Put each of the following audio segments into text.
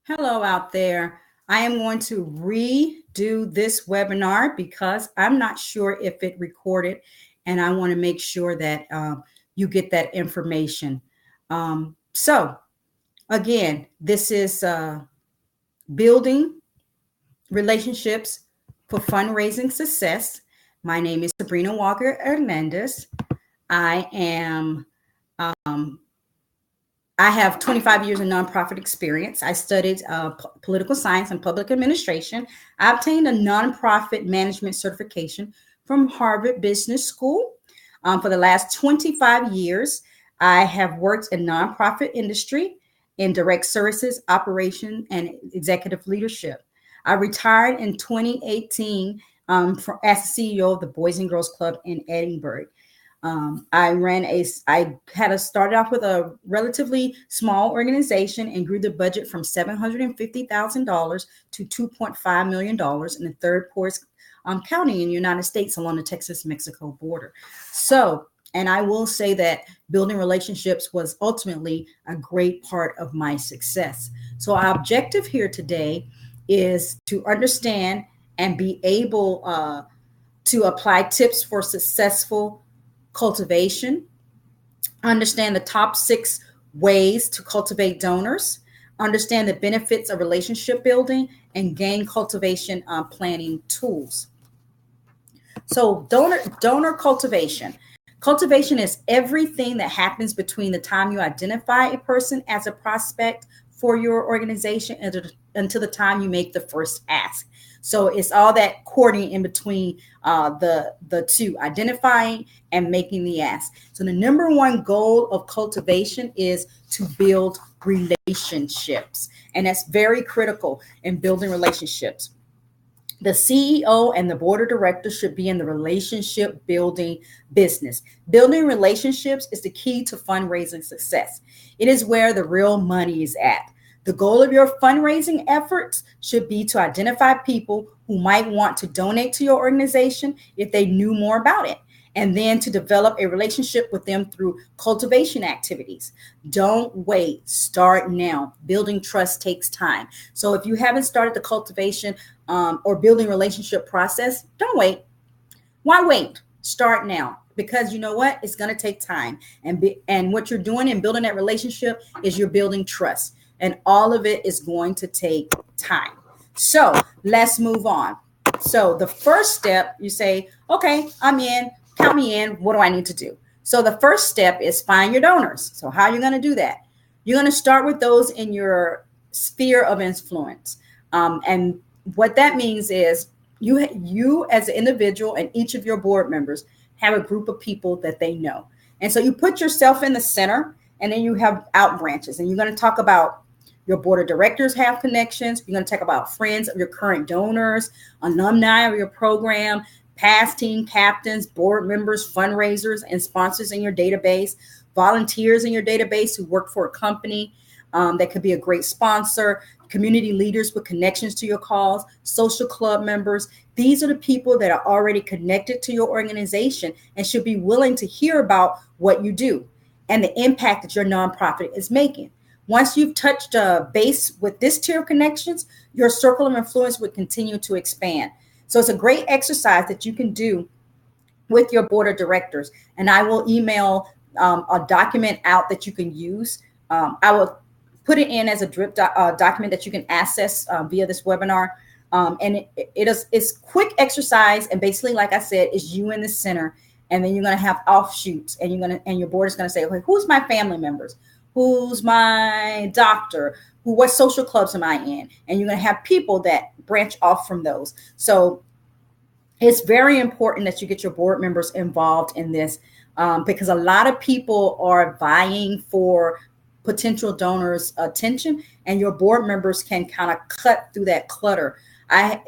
Hello out there. I am going to redo this webinar because I'm not sure if it recorded, and I want to make sure that you get that information. So again, this is building relationships for fundraising success. My name is Sabrina Walker Hernandez. I am I have 25 years of nonprofit experience. I studied political science and public administration. I obtained a nonprofit management certification from Harvard Business School. For the last 25 years, I have worked in nonprofit industry in direct services, operation, and executive leadership. I retired in 2018 as the CEO of the Boys and Girls Club in Edinburgh. I started off with a relatively small organization and grew the budget from $750,000 to $2.5 million in the third poorest county in the United States along the Texas-Mexico border. So, and I will say that building relationships was ultimately a great part of my success. So our objective here today is to understand and be able to apply tips for successful cultivation, understand the top 6 ways to cultivate donors, understand the benefits of relationship building, and gain cultivation planning tools. So donor cultivation. Cultivation is everything that happens between the time you identify a person as a prospect for your organization until the time you make the first ask. So it's all that courting in between the two, identifying and making the ask. So the number one goal of cultivation is to build relationships. And that's very critical in building relationships. The CEO and the board of directors should be in the relationship building business. Building relationships is the key to fundraising success. It is where the real money is at. The goal of your fundraising efforts should be to identify people who might want to donate to your organization if they knew more about it, and then to develop a relationship with them through cultivation activities. Don't wait. Start now. Building trust takes time. So if you haven't started the cultivation or building relationship process, don't wait. Why wait? Start now. Because you know what? It's going to take time. And what you're doing in building that relationship is you're building trust. And all of it is going to take time. So let's move on. So the first step, you say, okay, I'm in, count me in. What do I need to do? So the first step is find your donors. So how are you going to do that? You're going to start with those in your sphere of influence. And what that means is you as an individual and each of your board members have a group of people that they know. And so you put yourself in the center, and then you have out branches, and you're going to talk about your board of directors have connections. You're going to talk about friends of your current donors, alumni of your program, past team captains, board members, fundraisers, and sponsors in your database, volunteers in your database who work for a company that could be a great sponsor, community leaders with connections to your cause, social club members. These are the people that are already connected to your organization and should be willing to hear about what you do and the impact that your nonprofit is making. Once you've touched a base with this tier of connections, your circle of influence would continue to expand. So it's a great exercise that you can do with your board of directors. And I will email a document out that you can use. I will put it in as a drip document that you can access via this webinar. And it's quick exercise. And basically, like I said, is you in the center. And then you're going to have offshoots, and your board is going to say, okay, who's my family members? Who's my doctor? What social clubs am I in? And you're going to have people that branch off from those. So it's very important that you get your board members involved in this because a lot of people are vying for potential donors' attention, and your board members can kind of cut through that clutter.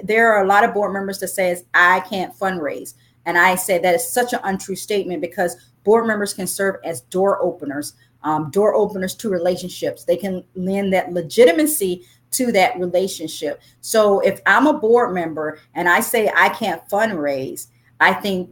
There are a lot of board members that says, I can't fundraise. And I say that is such an untrue statement because board members can serve as door openers to relationships. They can lend that legitimacy to that relationship. So if I'm a board member and I say I can't fundraise, I think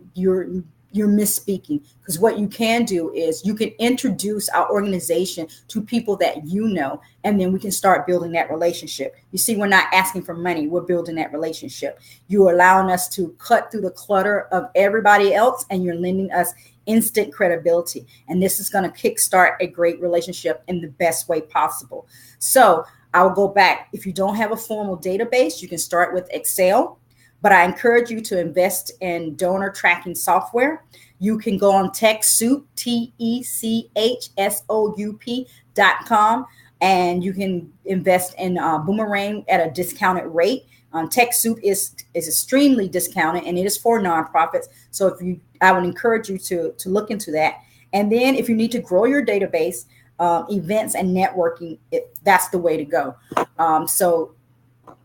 you're misspeaking, because what you can do is you can introduce our organization to people that you know, and then we can start building that relationship. You see, we're not asking for money, we're building that relationship. You're allowing us to cut through the clutter of everybody else, and you're lending us instant credibility. And this is going to kickstart a great relationship in the best way possible. So I'll go back. If you don't have a formal database, you can start with Excel. But I encourage you to invest in donor tracking software. You can go on TechSoup, TechSoup.com, and you can invest in Boomerang at a discounted rate. TechSoup is extremely discounted, and it is for nonprofits. So I would encourage you to look into that. And then if you need to grow your database, events and networking, that's the way to go. So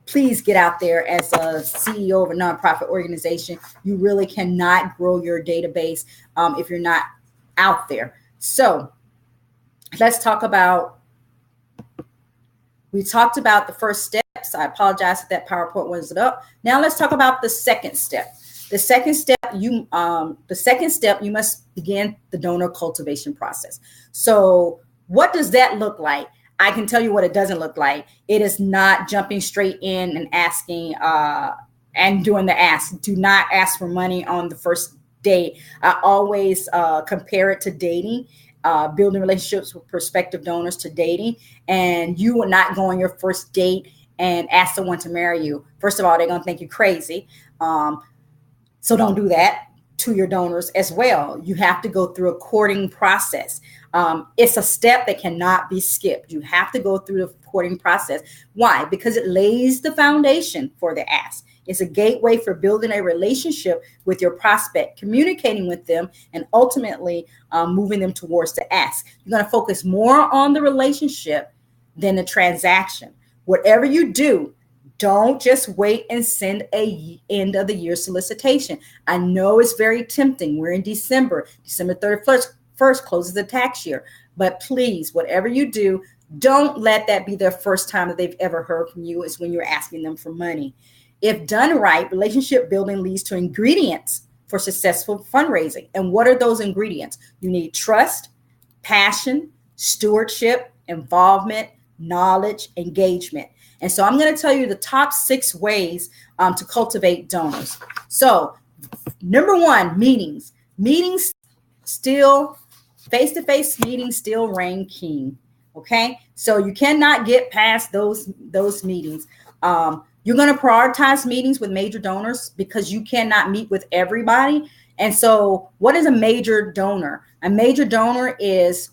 please get out there. As a CEO of a nonprofit organization, you really cannot grow your database if you're not out there. So let's talk about, we talked about the first steps. I apologize if that PowerPoint wasn't up. Now let's talk about the second step. The second step, you must begin the donor cultivation process. So what does that look like? I can tell you what it doesn't look like. It is not jumping straight in and asking and doing the ask. Do not ask for money on the first date. I always compare it to dating, building relationships with prospective donors to dating. And you will not go on your first date and ask someone to marry you. First of all, they're going to think you crazy. So don't do that to your donors as well. You have to go through a courting process. It's a step that cannot be skipped. You have to go through the courting process. Why? Because it lays the foundation for the ask. It's a gateway for building a relationship with your prospect, communicating with them, and ultimately moving them towards the ask. You're going to focus more on the relationship than the transaction. Whatever you do, don't just wait and send a end of the year solicitation. I know it's very tempting. We're in December 31st closes the tax year. But please, whatever you do, don't let that be their first time that they've ever heard from you, is when you're asking them for money. If done right, relationship building leads to ingredients for successful fundraising. And what are those ingredients? You need trust, passion, stewardship, involvement, knowledge, engagement. And so I'm going to tell you the top 6 ways to cultivate donors. So number 1, meetings. Meetings still, face-to-face meetings still reign king. Okay, so you cannot get past those meetings. You're going to prioritize meetings with major donors because you cannot meet with everybody. And so what is a major donor? A major donor is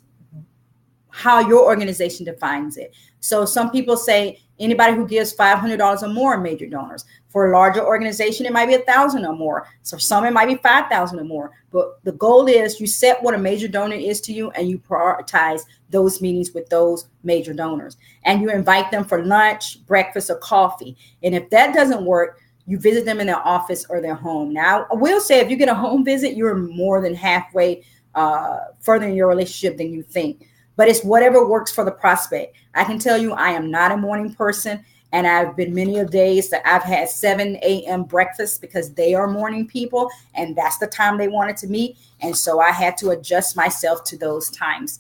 how your organization defines it. So some people say anybody who gives $500 or more are major donors. For a larger organization, it might be $1,000 or more. So some, it might be $5,000 or more. But the goal is you set what a major donor is to you, and you prioritize those meetings with those major donors. And you invite them for lunch, breakfast, or coffee. And if that doesn't work, you visit them in their office or their home. Now, I will say if you get a home visit, you're more than halfway further in your relationship than you think. But it's whatever works for the prospect. I can tell you I am not a morning person, and I've been many of days that I've had 7 a.m. breakfast because they are morning people, and that's the time they wanted to meet. And so I had to adjust myself to those times.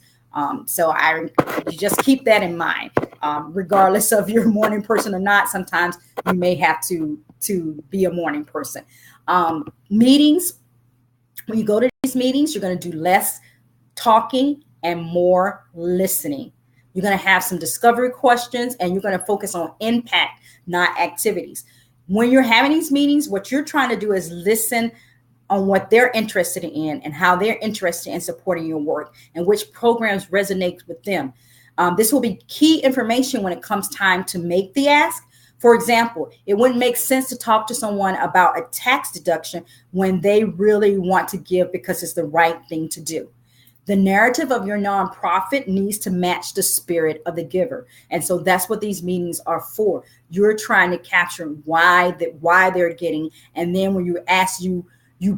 So you just keep that in mind. Regardless of you're a morning person or not, sometimes you may have to be a morning person. Meetings, when you go to these meetings, you're going to do less talking and more listening. You're going to have some discovery questions, and you're going to focus on impact, not activities. When you're having these meetings, what you're trying to do is listen on what they're interested in and how they're interested in supporting your work and which programs resonate with them. This will be key information when it comes time to make the ask. For example, it wouldn't make sense to talk to someone about a tax deduction when they really want to give because it's the right thing to do. The narrative of your nonprofit needs to match the spirit of the giver. And so that's what these meetings are for. You're trying to capture why they're getting. And then when you ask, you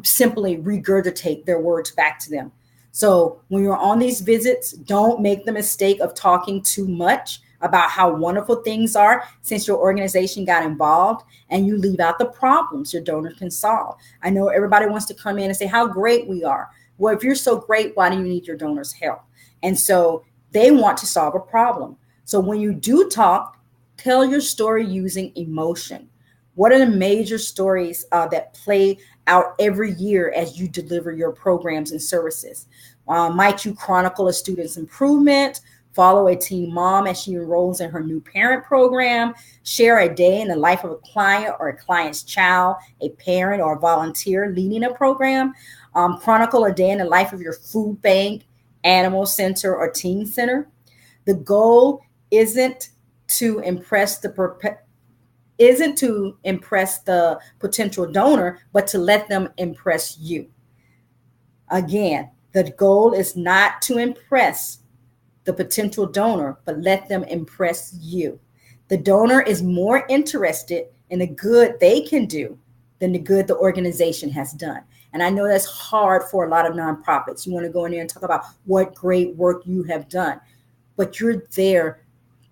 simply regurgitate their words back to them. So when you're on these visits, don't make the mistake of talking too much. about how wonderful things are since your organization got involved, and you leave out the problems your donors can solve. I know everybody wants to come in and say how great we are. Well, if you're so great, why do you need your donors' help? And so they want to solve a problem. So when you do talk, tell your story using emotion. What are the major stories that play out every year as you deliver your programs and services? Might you chronicle a student's improvement, follow a teen mom as she enrolls in her new parent program, share a day in the life of a client or a client's child, a parent or a volunteer leading a program, chronicle a day in the life of your food bank, animal center, or teen center. The goal isn't to impress the potential donor, but to let them impress you. Again, the goal is not to impress the potential donor, but let them impress you. The donor is more interested in the good they can do than the good the organization has done. And I know that's hard for a lot of nonprofits. You want to go in there and talk about what great work you have done, but you're there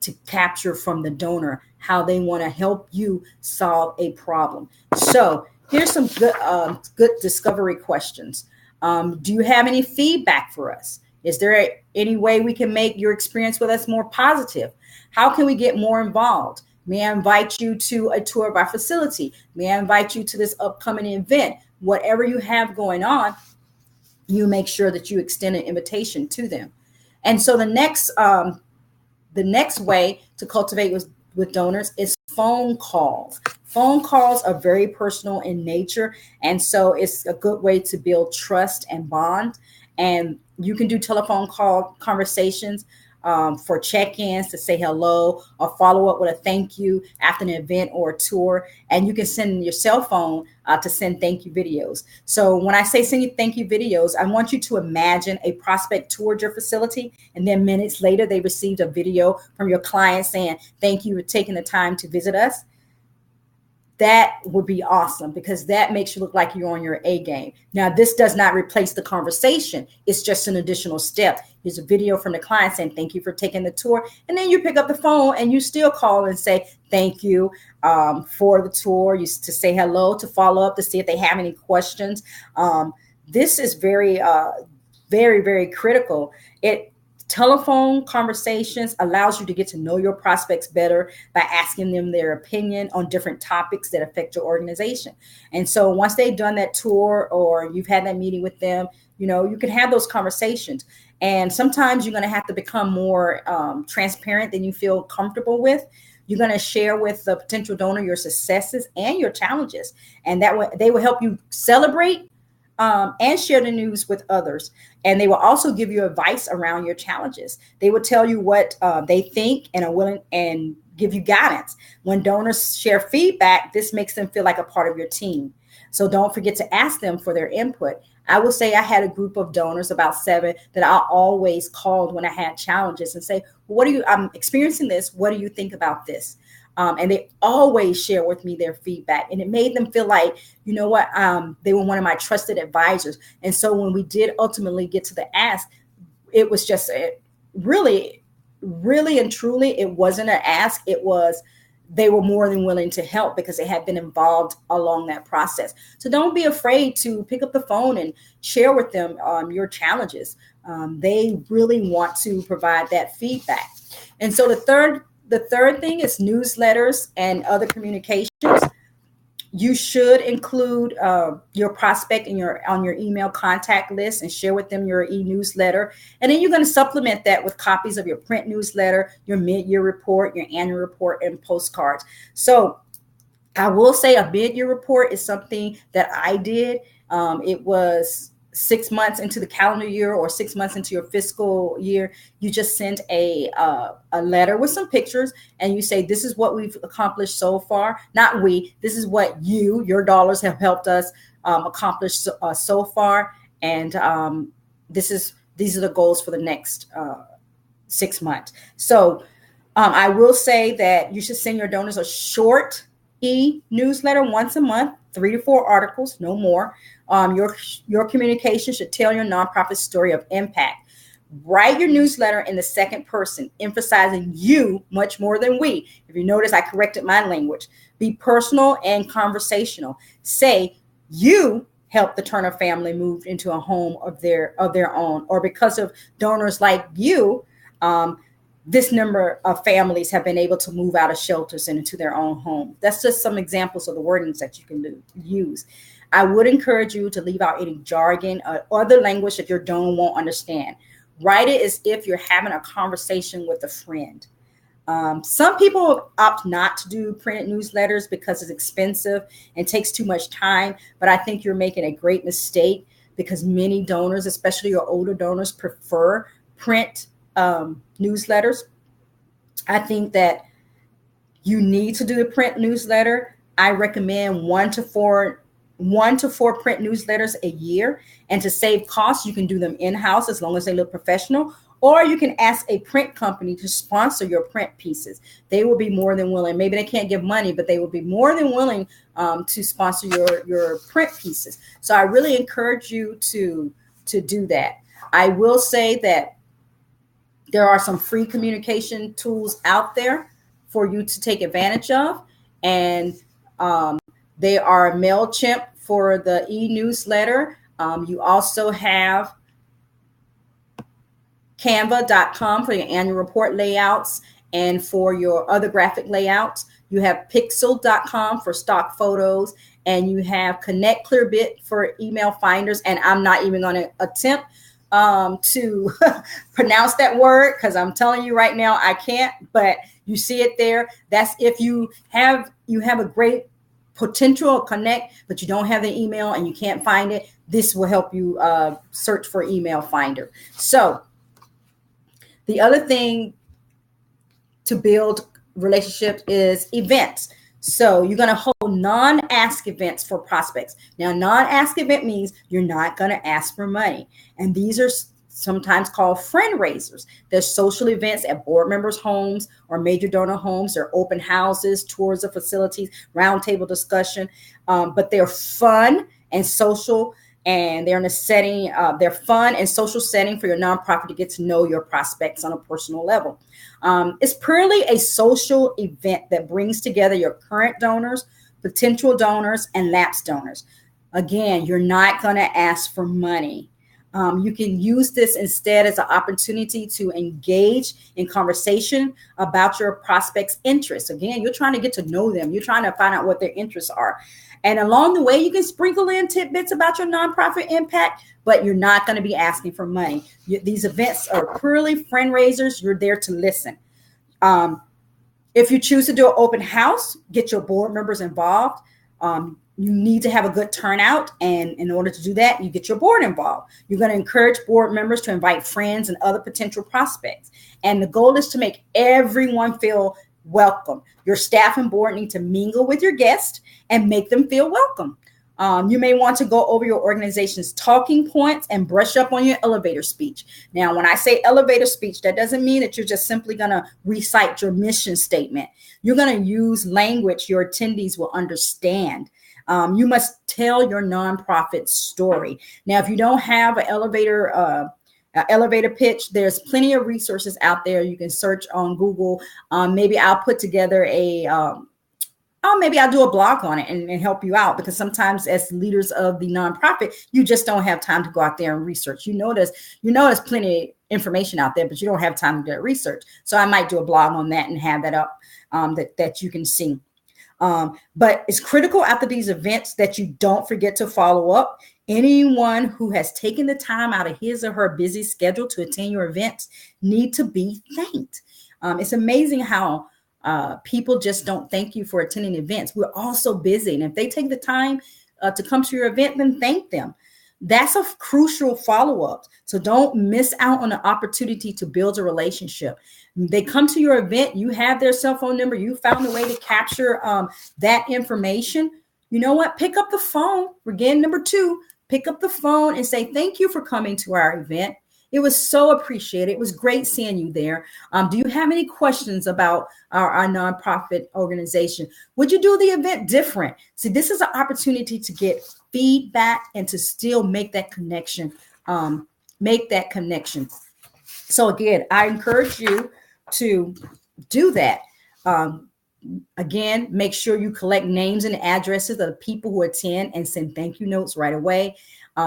to capture from the donor how they want to help you solve a problem. So here's some good discovery questions. Do you have any feedback for us? Is there any way we can make your experience with us more positive? How can we get more involved? May I invite you to a tour of our facility? May I invite you to this upcoming event? Whatever you have going on, you make sure that you extend an invitation to them. And so the next way to cultivate with donors is phone calls. Phone calls are very personal in nature, and so it's a good way to build trust and bond. And you can do telephone call conversations for check-ins, to say hello or follow up with a thank you after an event or a tour. And you can send your cell phone to send thank you videos. So when I say send you thank you videos, I want you to imagine a prospect toured your facility, and then minutes later they received a video from your client saying thank you for taking the time to visit us. That would be awesome, because that makes you look like you're on your A game. Now, this does not replace the conversation. It's just an additional step. Here's a video from the client saying, thank you for taking the tour. And then you pick up the phone and you still call and say, thank you for the tour. You to say hello, to follow up, to see if they have any questions. This is very, very critical. Telephone conversations allows you to get to know your prospects better by asking them their opinion on different topics that affect your organization. And so once they've done that tour or you've had that meeting with them, you can have those conversations. And sometimes you're going to have to become more transparent than you feel comfortable with. You're going to share with the potential donor your successes and your challenges. And that way they will help you celebrate and share the news with others. And they will also give you advice around your challenges. They will tell you what they think and are willing and give you guidance. When donors share feedback, this makes them feel like a part of your team. So don't forget to ask them for their input. I will say I had a group of donors, about 7, that I always called when I had challenges and say, I'm experiencing this. What do you think about this? And they always share with me their feedback, and it made them feel like, they were one of my trusted advisors. And so when we did ultimately get to the ask, it was just really and truly, it wasn't an ask. It was, they were more than willing to help because they had been involved along that process. So don't be afraid to pick up the phone and share with them your challenges. They really want to provide that feedback. And so the third thing is newsletters and other communications. You should include your prospect on your email contact list and share with them your e-newsletter. And then you're going to supplement that with copies of your print newsletter, your mid-year report, your annual report, and postcards. So I will say a mid-year report is something that I did. It was 6 months into the calendar year or 6 months into your fiscal year. You just send a letter with some pictures, and you say, this is what we've accomplished so far. Not we, this is what your dollars have helped us accomplish so far. And these are the goals for the next 6 months. So I will say that you should send your donors a short e-newsletter once a month, 3 to 4 articles, no more. Your communication should tell your nonprofit story of impact. Write your newsletter in the second person, emphasizing you much more than we. If you notice, I corrected my language. Be personal and conversational. Say, you helped the Turner family move into a home of their own, or because of donors like you, this number of families have been able to move out of shelters and into their own home. That's just some examples of the wordings that you can use. I would encourage you to leave out any jargon or other language that your donor won't understand. Write it as if you're having a conversation with a friend. Some people opt not to do printed newsletters because it's expensive and takes too much time, but I think you're making a great mistake because many donors, especially your older donors, prefer print newsletters. I think that you need to do a print newsletter. I recommend one to four print newsletters a year. And to save costs, you can do them in-house as long as they look professional, or you can ask a print company to sponsor your print pieces. They will be more than willing. Maybe they can't give money, but they will be more than willing to sponsor your print pieces. So I really encourage you to do that. I will say that there are some free communication tools out there for you to take advantage of. And they are MailChimp for the e-newsletter. You also have canva.com for your annual report layouts and for your other graphic layouts. You have pixel.com for stock photos, and you have Connect Clearbit for email finders. And I'm not even going to attempt to pronounce that word because I'm telling you right now I can't, but you see it there. That's if you have a great potential connect, but you don't have the email and you can't find it. This will help you search for email finder. So the other thing to build relationships is events. So you're going to hold non-ask events for prospects. Now, non-ask event means you're not going to ask for money. And these are sometimes called friend raisers. They're social events at board members' homes or major donor homes. They're open houses, tours of facilities, roundtable discussion. But they're fun and social, and they're in a setting, they're fun and social setting for your nonprofit to get to know your prospects on a personal level. It's purely a social event that brings together your current donors, potential donors, and lapsed donors. Again, you're not going to ask for money. You can use this instead as an opportunity to engage in conversation about your prospects' interests. Again, you're trying to get to know them. You're trying to find out what their interests are. And along the way, you can sprinkle in tidbits about your nonprofit impact, but you're not going to be asking for money. These events are purely friend raisers. You're there to listen. If you choose to do an open house, get your board members involved. You need to have a good turnout. And in order to do that, you get your board involved. You're going to encourage board members to invite friends and other potential prospects. And the goal is to make everyone feel welcome. Your staff and board need to mingle with your guests and make them feel welcome. You may want to go over your organization's talking points and brush up on your elevator speech. Now, when I say elevator speech, that doesn't mean that you're just simply going to recite your mission statement. You're going to use language your attendees will understand. You must tell your nonprofit story. Now, if you don't have an elevator pitch, there's plenty of resources out there. You can search on Google. Maybe I'll put together maybe I'll do a blog on it and help you out, because sometimes as leaders of the nonprofit, you just don't have time to go out there and research. You know there's plenty of information out there, but you don't have time to do research. So I might do a blog on that and have that up that you can see. But it's critical after these events that you don't forget to follow up. Anyone who has taken the time out of his or her busy schedule to attend your events need to be thanked. It's amazing how people just don't thank you for attending events. We're all so busy. And if they take the time to come to your event, then thank them. That's a crucial follow-up. So don't miss out on the opportunity to build a relationship. They come to your event, you have their cell phone number, you found a way to capture that information. You know what? Pick up the phone. Again, number 2, pick up the phone and say, thank you for coming to our event. It was so appreciated. It was great seeing you there. Do you have any questions about our nonprofit organization? Would you do the event different? See, this is an opportunity to get feedback and to still make that connection. So again, I encourage you to do that. Again, make sure you collect names and addresses of the people who attend and send thank you notes right away.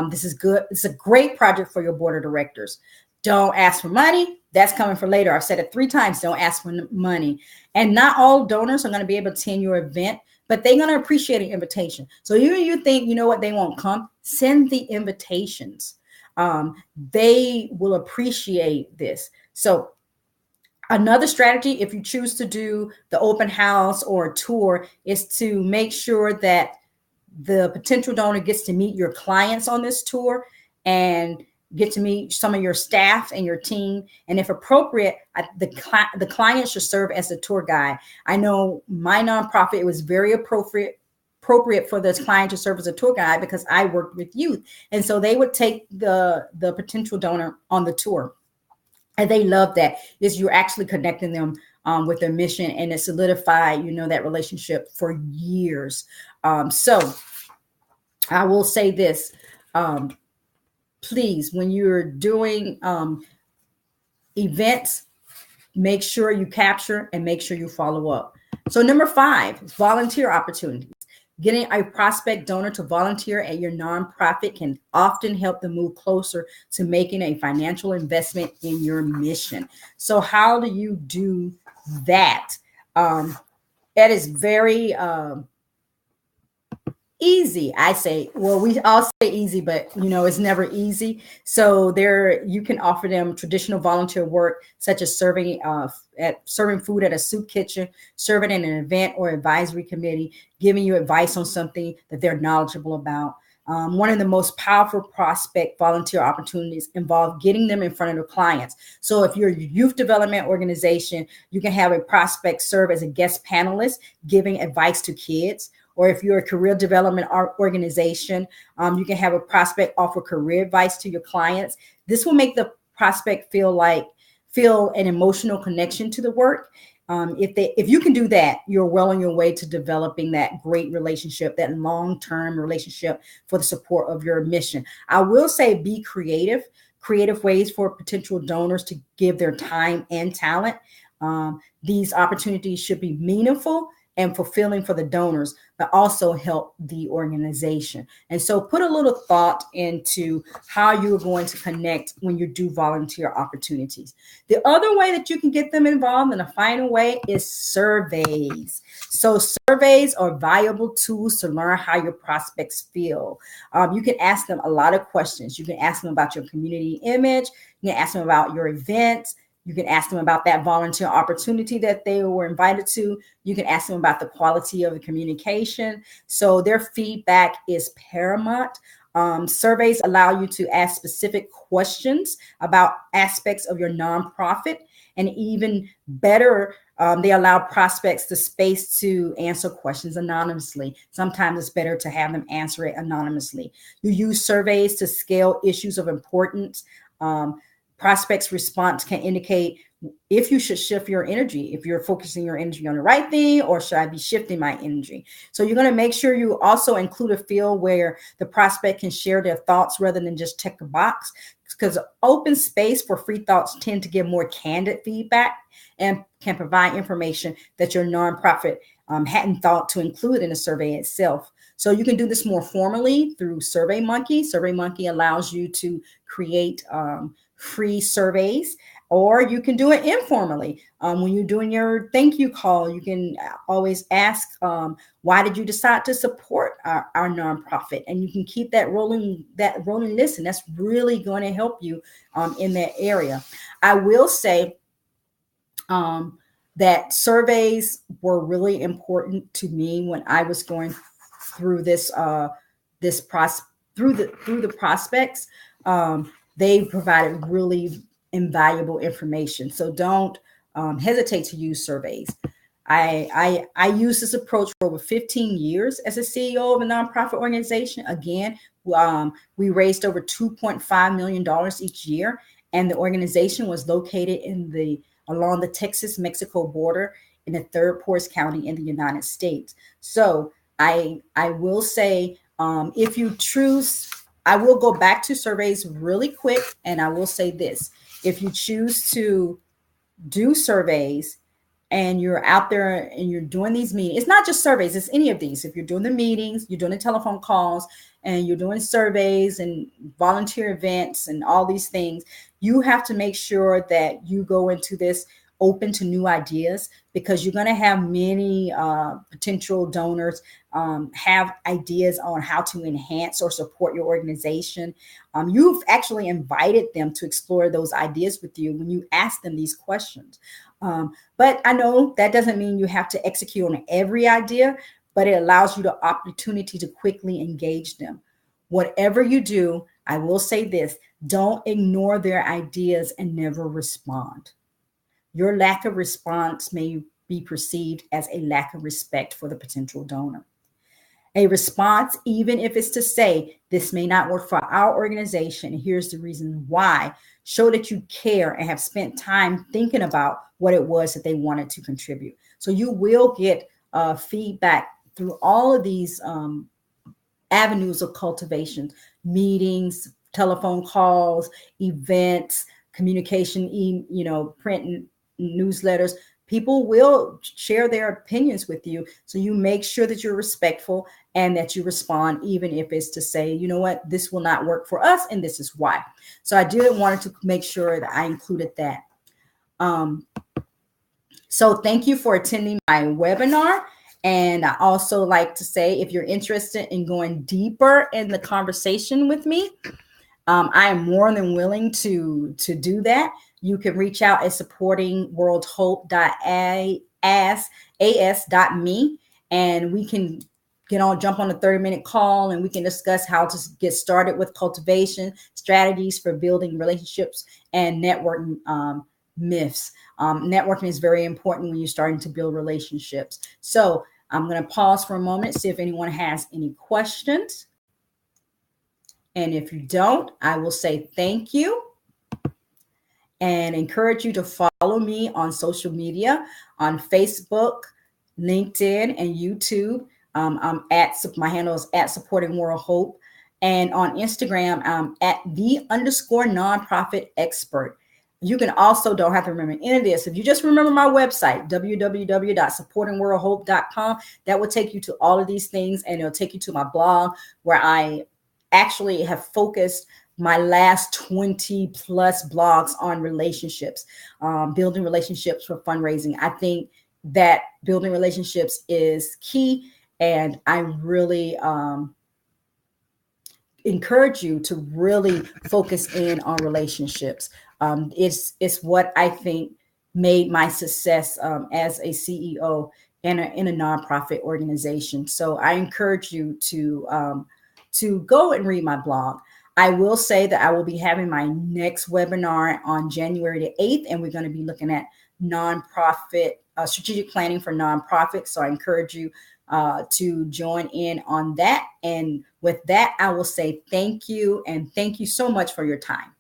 This is good. It's a great project for your board of directors. Don't ask for money. That's coming for later. I've said it 3 times. Don't ask for money. And not all donors are going to be able to attend your event, but they're going to appreciate an invitation. So even if you think, you know what, they won't come, send the invitations. They will appreciate this. So another strategy, if you choose to do the open house or a tour, is to make sure that the potential donor gets to meet your clients on this tour and get to meet some of your staff and your team. And if appropriate, the client should serve as a tour guide. I know my nonprofit, it was very appropriate for this client to serve as a tour guide because I worked with youth. And so they would take the potential donor on the tour. And they love that, is you're actually connecting them with their mission, and it solidified, that relationship for years. So I will say this, please, when you're doing events, make sure you capture and make sure you follow up. So number 5 is volunteer opportunities. Getting a prospect donor to volunteer at your nonprofit can often help them move closer to making a financial investment in your mission. So how do you do that? That is very easy. I say, well, we all say easy, but it's never easy. So you can offer them traditional volunteer work, such as serving food at a soup kitchen, serving in an event or advisory committee, giving you advice on something that they're knowledgeable about. One of the most powerful prospect volunteer opportunities involve getting them in front of their clients. So if you're a youth development organization, you can have a prospect serve as a guest panelist, giving advice to kids. Or if you're a career development organization, you can have a prospect offer career advice to your clients. This will make the prospect feel an emotional connection to the work. If you can do that, you're well on your way to developing that great relationship, that long-term relationship for the support of your mission. I will say, be creative ways for potential donors to give their time and talent. These opportunities should be meaningful and fulfilling for the donors, but also help the organization. And so put a little thought into how you're going to connect when you do volunteer opportunities. The other way that you can get them involved in a final way is surveys. So surveys are valuable tools to learn how your prospects feel. You can ask them a lot of questions. You can ask them about your community image. You can ask them about your events. You can ask them about that volunteer opportunity that they were invited to. You can ask them about the quality of the communication. So their feedback is paramount. Surveys allow you to ask specific questions about aspects of your nonprofit, and even better, they allow prospects the space to answer questions anonymously. Sometimes it's better to have them answer it anonymously. You use surveys to scale issues of importance. Prospects' response can indicate if you should shift your energy, if you're focusing your energy on the right thing, or should I be shifting my energy? So you're going to make sure you also include a field where the prospect can share their thoughts rather than just check a box, because open space for free thoughts tend to give more candid feedback and can provide information that your nonprofit hadn't thought to include in the survey itself. So you can do this more formally through SurveyMonkey. SurveyMonkey allows you to create free surveys, or you can do it informally. When you're doing your thank you call, you can always ask, why did you decide to support our nonprofit? And you can keep that rolling list, and that's really going to help you in that area. I will say that surveys were really important to me when I was going through through the prospects. They provided really invaluable information. So don't hesitate to use surveys. I use this approach for over 15 years as a CEO of a nonprofit organization. Again, we raised over $2.5 million each year, and the organization was located along the Texas-Mexico border in the third poorest county in the United States. So I will say, if you choose, I will go back to surveys really quick, and I will say this. if you choose to do surveys and you're out there and you're doing these meetings, it's not just surveys, it's any of these. If you're doing the meetings, you're doing the telephone calls, and you're doing surveys and volunteer events and all these things, you have to make sure that you go into this open to new ideas, because you're going to have many potential donors have ideas on how to enhance or support your organization. You've actually invited them to explore those ideas with you when you ask them these questions. But I know that doesn't mean you have to execute on every idea, but it allows you the opportunity to quickly engage them. Whatever you do, I will say this: don't ignore their ideas and never respond. Your lack of response may be perceived as a lack of respect for the potential donor. A response, even if it's to say, this may not work for our organization, and here's the reason why, show that you care and have spent time thinking about what it was that they wanted to contribute. So you will get feedback through all of these avenues of cultivation: meetings, telephone calls, events, communication, print and newsletters. People will share their opinions with you. So you make sure that you're respectful and that you respond, even if it's to say, you know what, this will not work for us, and this is why. So I did wanted to make sure that I included that. So thank you for attending my webinar. And I also like to say, if you're interested in going deeper in the conversation with me, I am more than willing to do that. You can reach out at supportingworldhope.as.me, and we can jump on a 30-minute call, and we can discuss how to get started with cultivation, strategies for building relationships, and networking myths. Networking is very important when you're starting to build relationships. So I'm going to pause for a moment, see if anyone has any questions. And if you don't, I will say thank you and encourage you to follow me on social media, on Facebook, LinkedIn, and YouTube. My handle is at Supporting World Hope. And on Instagram, I'm at _nonprofit expert. You can also, don't have to remember any of this. If you just remember my website, www.supportingworldhope.com, that will take you to all of these things, and it'll take you to my blog, where I actually have focused my last 20 plus blogs on relationships, building relationships for fundraising. I think that building relationships is key, and I really encourage you to really focus in on relationships. It's what I think made my success as a CEO in a nonprofit organization. So I encourage you to go and read my blog. I will say that I will be having my next webinar on January the 8th, and we're going to be looking at nonprofit strategic planning for nonprofits. So I encourage you to join in on that. And with that, I will say thank you, and thank you so much for your time.